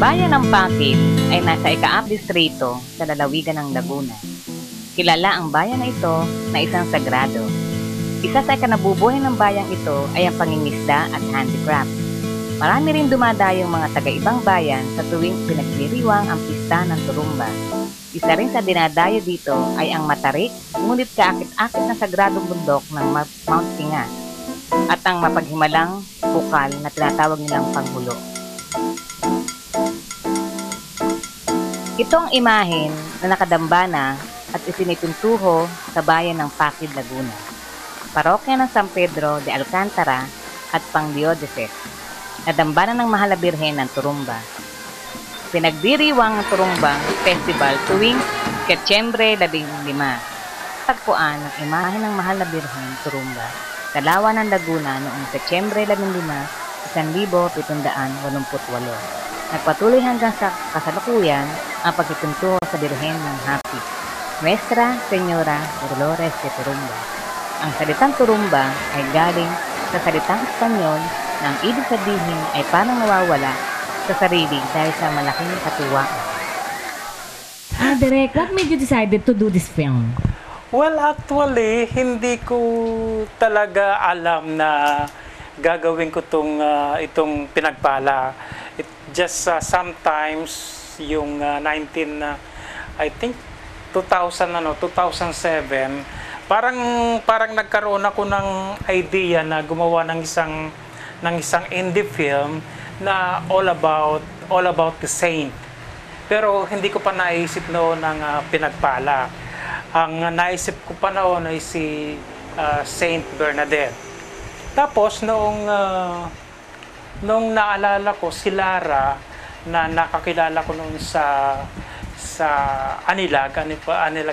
bayan ng Pakil ay nasa ika-8 distrito sa lalawigan ng Laguna. Kilala ang bayan na ito na isang sagrado. Isa sa ikanabubuhay ng bayang ito ay ang pangingisda at handicraft. Marami rin dumadayong mga taga-ibang bayan sa tuwing pinagdiriwang ang pista ng Turumba. Isa rin sa dinadayo dito ay ang matarik, ngunit kaakit-akit na sagradong bundok ng Mount Singa at ang mapaghimalang bukal na tinatawag nilang Panghulo. Ito ang imahen na nakadambana at isinipintuho sa bayan ng Pakil, Laguna, parokya ng San Pedro de Alcantara at Pangdióceses, na dambana ng Mahal na Birhen ng Turumba. Pinagdiriwang ang Turumba Festival tuwing Setyembre 15. Tagpuan ang imahe ng Mahal na Birhen Turumba sa Lawa ng Laguna noong Setyembre 15, 1788. Nagpatuloy hanggang sa kasalukuyan ang pagpipintuho sa Birhen ng Hapit, Nuestra Señora Dolores de Turumba. Ang salitang Turumba ay galing sa salitang Espanyol na ang ibig sabihin ay parang nawawala sa sarili dahil sa malaking katuwaan. Derek, what made you decided to do this film? Well, actually, hindi ko talaga alam na gagawin ko itong pinagpala. It just sometimes yung I think 2007, parang nagkaroon ako ng idea na gumawa ng isang indie film na all about the saint. Pero hindi ko pa naisip noon ng pinagpala. Ang naisip ko pa noon ay si Saint Bernadette. Tapos noong naalala ko si Lara na nakakilala ko noon sa Anilag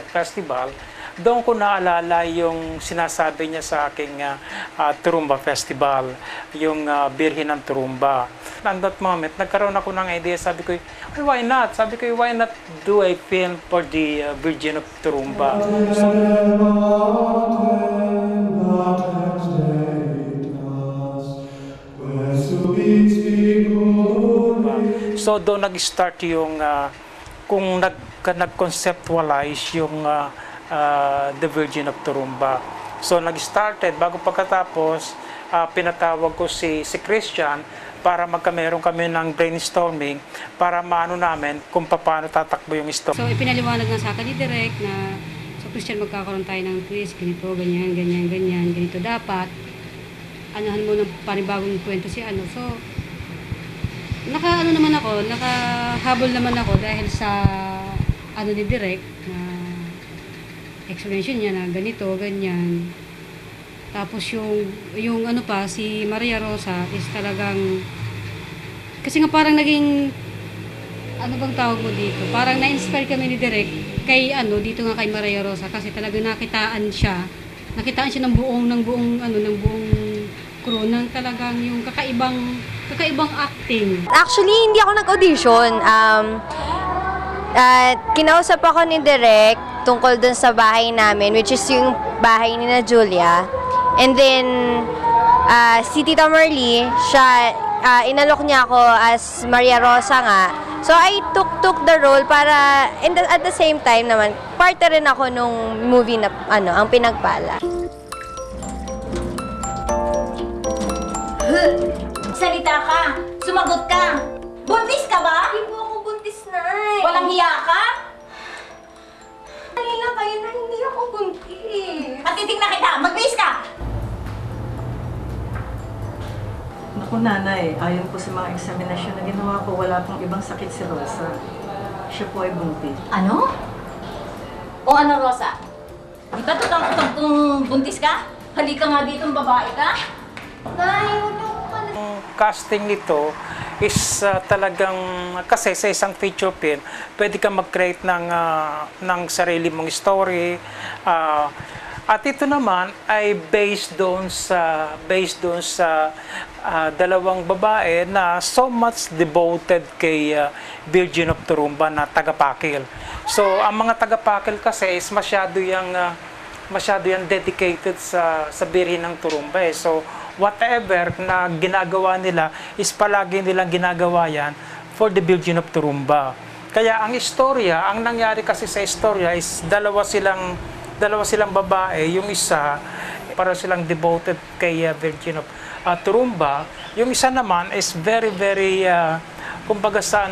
Festival, doon ko naalala yung sinasabi niya sa aking Turumba Festival, yung Birhen ng Turumba. At that moment, nagkaroon ako ng idea, sabi ko, why not? Sabi ko, why not do a film for the Virgin of Turumba? So doon nag-start yung, kung nag-conceptualize yung The Virgin of Turumba. So nag-started, bago pagkatapos, pinatawag ko si Christian para meron kami ng brainstorming para maano namin kung paano tatakbo yung story. So ipinaliwanag na sa akin ni Direk na so Christian, magkakaroon tayo ng twist, ganito, ganyan, ganito dapat. Anahan mo ng panibagong kwento si ano. So nakahabol naman ako dahil sa ano ni Direk na explanation niya na ganito, ganyan. Tapos yung ano pa, si Maria Rosa is talagang, kasi nga parang naging, ano bang tawag mo dito? Parang na-inspire kami ni Direk kay dito nga kay Maria Rosa kasi talagang nakitaan siya ng buong crew ng talagang yung kakaibang acting. Actually, hindi ako nag-audition. Kinausap ako ni Direk tungkol dun sa bahay namin, which is yung bahay ni na Julia. And then, si Tita Merly, siya, inalok niya ako as Maria Rosa nga. So, I took the role para, at the same time naman, parte rin ako nung movie na, ang Pinagpala. Salita ka! Sumagot ka! Buntis ka ba? Hindi po ako buntis, Nay. Walang hiya ka? Dali lang kayo na hindi ako buntis. Patitig na kita! Magbihis ka! Naku, Nanay, ayon po sa mga eksaminasyon na ginawa ko, wala pong ibang sakit si Rosa. Siya po ay buntis. Ano? O ano, Rosa? Di ba tutang-tutang kung buntis ka? Halika nga dito, babae ka? Nay, huwag niyo ako Ang casting nito is talagang, kasi sa isang feature film, pwede kang mag-create ng sarili mong story. At ito naman ay based doon sa dalawang babae na so much devoted kay Virgin of Turumba na taga-Pakil. So, ang mga taga-Pakil kasi is masyado yung dedicated sa Birhen ng Turumba. So, whatever na ginagawa nila is palagi nilang ginagawa yan for the Virgin of Turumba. Kaya ang istorya, ang nangyari kasi sa istorya is dalawa silang babae, yung isa para silang devoted kay Virgin of Turumba. Yung isa naman is very kumbaga sa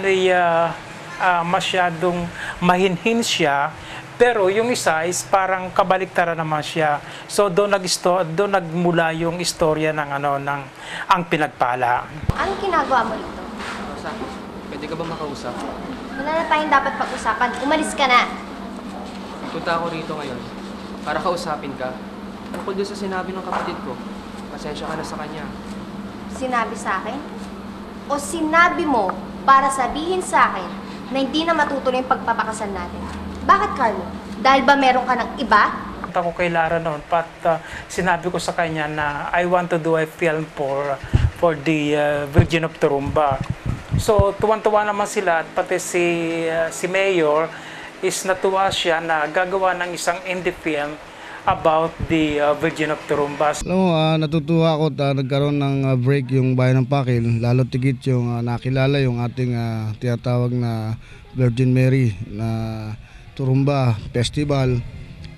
masyadong mahinhin siya, pero yung isa is parang kabaliktaran naman siya. So doon nagmula yung istorya ng ang pinagpala. Anong ginagawa mo dito? Rosa, pwede ka ba makausap? Wala na tayong dapat pag-usapan. Umalis ka na. Punta ako rito ngayon para kausapin ka. Tungkol doon sa sinabi ng kapatid ko. Pasensya ka na sa kanya. Sinabi sa akin? O sinabi mo para sabihin sa akin na hindi na matutuloy yung pagpapakasal natin? Bakit, Carlo? Dahil ba meron ka ng iba? Punta ko kay Lara noon, sinabi ko sa kanya na I want to do a film for the Virgin of Turumba. So, tuwan-tuwa naman sila at pati si Mayor is natuwa siya na gagawa ng isang indie film about the Virgin of Turumba. Alam mo, natutuwa ako at nagkaroon ng break yung Bayan ng Pakil, lalo tigit yung nakilala yung ating tinatawag na Virgin Mary na Turumba Festival.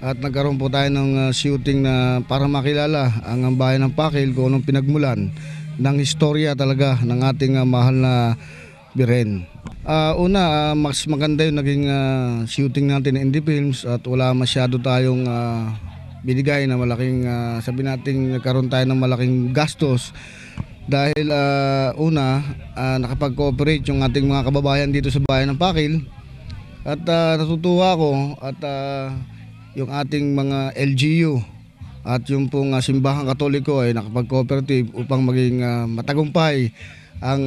At nagkaroon po tayo ng shooting na para makilala ang Bayan ng Pakil kung anong pinagmulan ng istorya talaga ng ating mahal na Birhen. Mas maganda yung naging shooting natin ng indie films at wala masyado tayong binigay na malaking, sabi natin nagkaroon tayo ng malaking gastos dahil nakapag-cooperate yung ating mga kababayan dito sa Bayan ng Pakil at natutuwa ako at yung ating mga LGU at yung pong simbahang Katoliko ay nakapag-cooperative upang maging matagumpay ang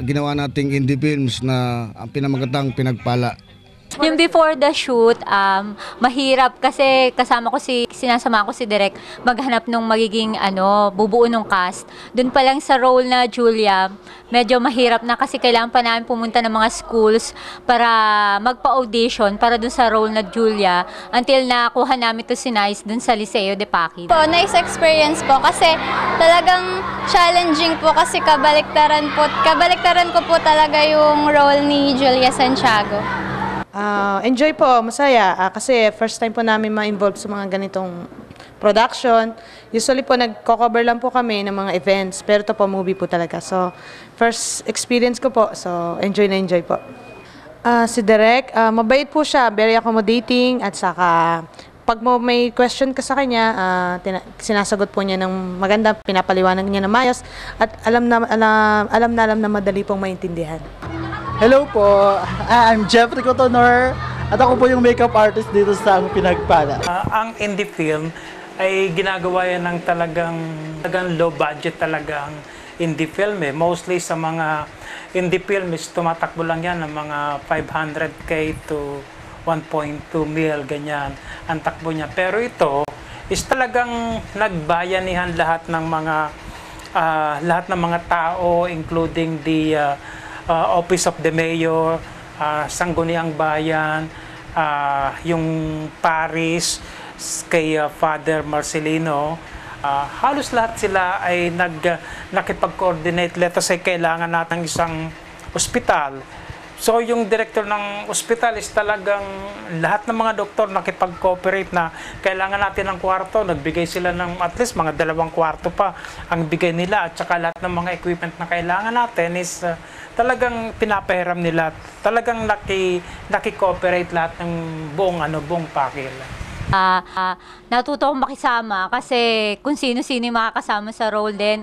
ginawa nating indie films na ang pinamagatang Pinagpala. Yung before the shoot, mahirap kasi sinasama ko si Direk maghanap nung magiging bubuo nung cast. Doon pa lang sa role na Julia, medyo mahirap na kasi kailangan pa namin pumunta ng mga schools para magpa-audition para doon sa role na Julia until nakuha namin to si Nice doon sa Liceo de Pakil. Nice experience po kasi talagang challenging po kasi kabaliktaran ko po talaga yung role ni Julia Santiago. Enjoy po, masaya. Kasi first time po namin ma-involve sa mga ganitong production. Usually po nagko-cover lang po kami ng mga events, pero ito po movie po talaga. So, first experience ko po. So, enjoy na enjoy po. Si Direk, mabait po siya, very accommodating at saka pag may question ka sa kanya, sinasagot po niya ng maganda, pinapaliwanag niya ng mayos at alam na madali pong maintindihan. Hello po, I'm Jeffrey Cotonor at ako po yung makeup artist dito sa Pinagpala. Ang indie film ay ginagawa yan ng talagang low budget talagang indie film eh. Mostly sa mga indie film is tumatakbo lang yan ng mga 500k to 1.2 mil, ganyan ang takbo niya. Pero ito is talagang nagbayanihan lahat ng mga tao, including the Office of the Mayor, Sangguniang Bayan, yung Paris kay Father Marcelino. Halos lahat sila ay nakipag-coordinate. Let's say kailangan natin isang ospital. So yung director ng ospital is talagang lahat ng mga doktor nakipag-cooperate na kailangan natin ng kwarto. Nagbigay sila ng at least mga 2 kwarto pa ang bigay nila. At saka lahat ng mga equipment na kailangan natin is talagang pinapahiram nila. Talagang nakikooperate lahat ng buong Pakil. Natuto akong makisama kasi kung sino-sino yung makakasama sa role din.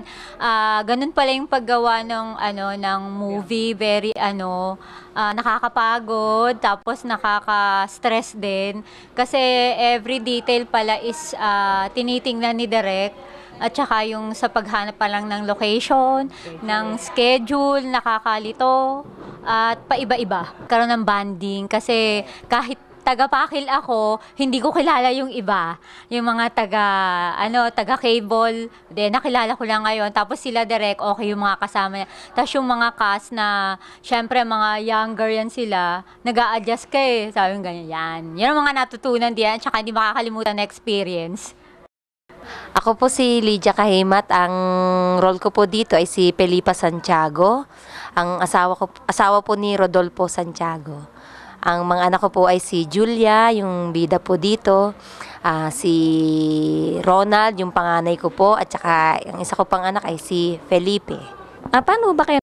Ganun pala yung paggawa ng movie, very nakakapagod, tapos nakaka-stress din. Kasi every detail pala is tinitingnan ni Direk. At saka yung sa paghanap pa lang ng location, ng schedule, nakakalito, at paiba-iba. Karoon ng banding kasi kahit taga-Pakil ako, hindi ko kilala yung iba. Yung mga taga-cable, nakilala ko lang ngayon. Tapos sila Direk, okay yung mga kasama niya. Tapos yung mga cast na, syempre mga younger yan sila, nag-a-adjust Sabi yung ganyan, yan. Yan ang mga natutunan diyan, tsaka hindi makakalimutan na experience. Ako po si Lydia Kahimat. Ang role ko po dito ay si Felipa Santiago. Ang asawa po ni Rodolfo Santiago. Ang mga anak ko po ay si Julia, yung bida po dito. Si Ronald, yung panganay ko po. At saka ang isa ko pang anak ay si Felipe. Paano ba kayo